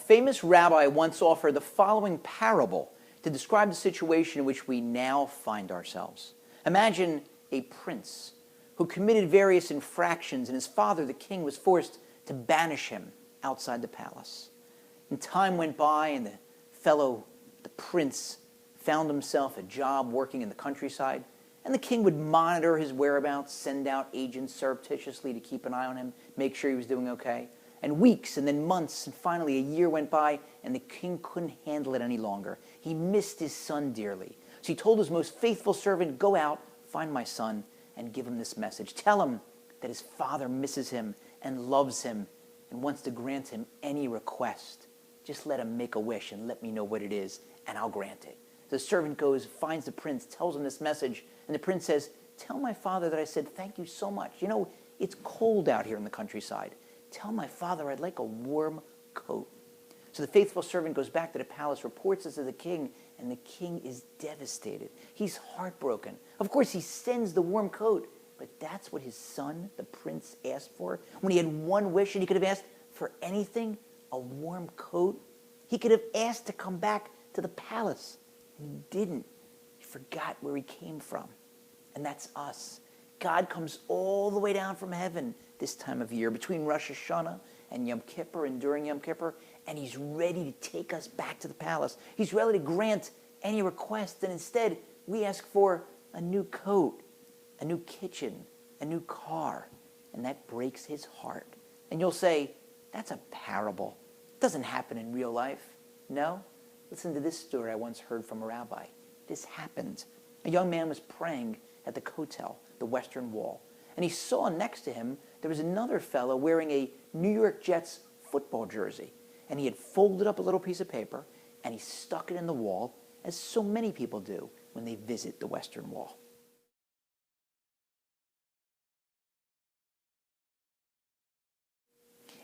famous rabbi once offered the following parable to describe the situation in which we now find ourselves. Imagine a prince who committed various infractions, and his father, the king, was forced to banish him outside the palace. And time went by, and the prince, found himself a job working in the countryside, and the king would monitor his whereabouts, send out agents surreptitiously to keep an eye on him, make sure he was doing okay. And weeks, and then months, and finally a year went by, and the king couldn't handle it any longer. He missed his son dearly. So he told his most faithful servant, "Go out, find my son, and give him this message. Tell him that his father misses him and loves him and wants to grant him any request. Just let him make a wish and let me know what it is, and I'll grant it." The servant goes, finds the prince, tells him this message, and the prince says, "Tell my father that I said thank you so much. You know, it's cold out here in the countryside. Tell my father I'd like a warm coat." So the faithful servant goes back to the palace, reports this to the king, and the king is devastated. He's heartbroken. Of course, he sends the warm coat, but that's what his son, the prince, asked for. When he had one wish and he could have asked for anything, a warm coat, he could have asked to come back to the palace. And he didn't. He forgot where he came from. And that's us. God comes all the way down from heaven this time of year, between Rosh Hashanah and Yom Kippur and during Yom Kippur, and he's ready to take us back to the palace. He's ready to grant any request, and instead we ask for a new coat, a new kitchen, a new car, and that breaks his heart. And you'll say, "That's a parable. It doesn't happen in real life." No? Listen to this story I once heard from a rabbi. This happened. A young man was praying at the Kotel, the Western Wall, and he saw next to him there was another fellow wearing a New York Jets football jersey, and he had folded up a little piece of paper and he stuck it in the wall, as so many people do when they visit the Western Wall.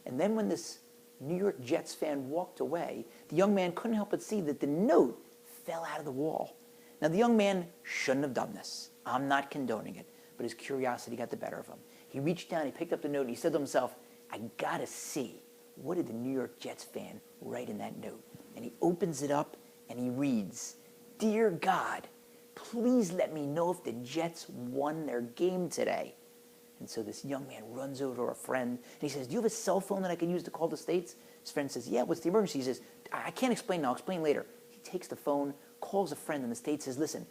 And then when this New York Jets fan walked away, the young man couldn't help but see that the note fell out of the wall. Now, the young man shouldn't have done this. I'm not condoning it, but his curiosity got the better of him. He reached down, he picked up the note, and he said to himself, "I gotta see, what did the New York Jets fan write in that note?" And he opens it up and he reads, "Dear God, please let me know if the Jets won their game today." And so this young man runs over to a friend and he says, "Do you have a cell phone that I can use to call the States?" His friend says, "Yeah, what's the emergency?" He says, "I can't explain now, I'll explain later." He takes the phone, calls a friend in the States, says, "Listen,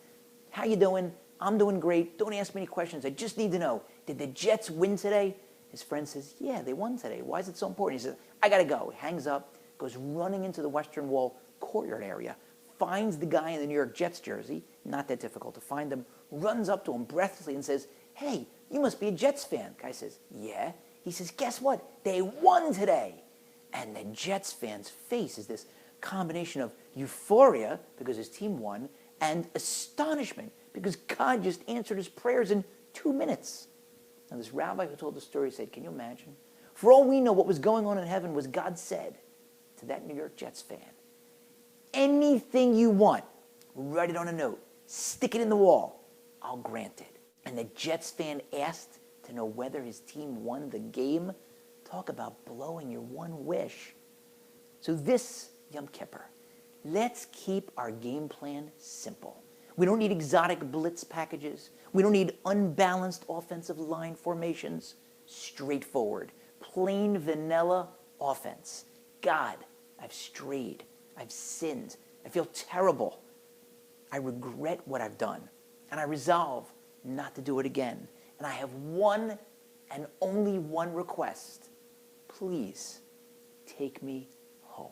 how you doing? I'm doing great. Don't ask me any questions. I just need to know, did the Jets win today?" His friend says, "Yeah, they won today. Why is it so important?" He says, "I gotta go." He hangs up, goes running into the Western Wall courtyard area, finds the guy in the New York Jets jersey, not that difficult to find him, runs up to him breathlessly and says, "Hey, you must be a Jets fan." Guy says, "Yeah." He says, "Guess what? They won today." And the Jets fan's face is this combination of euphoria because his team won and astonishment because God just answered his prayers in 2 minutes. Now, this rabbi who told the story said, "Can you imagine? For all we know, what was going on in heaven was God said to that New York Jets fan, 'Anything you want, write it on a note, stick it in the wall, I'll grant it.'" And the Jets fan asked to know whether his team won the game. Talk about blowing your one wish. So this Yom Kippur, let's keep our game plan simple. We don't need exotic blitz packages. We don't need unbalanced offensive line formations. Straightforward, plain vanilla offense. God, I've strayed. I've sinned. I feel terrible. I regret what I've done. And I resolve not to do it again. And I have one and only one request. Please take me home.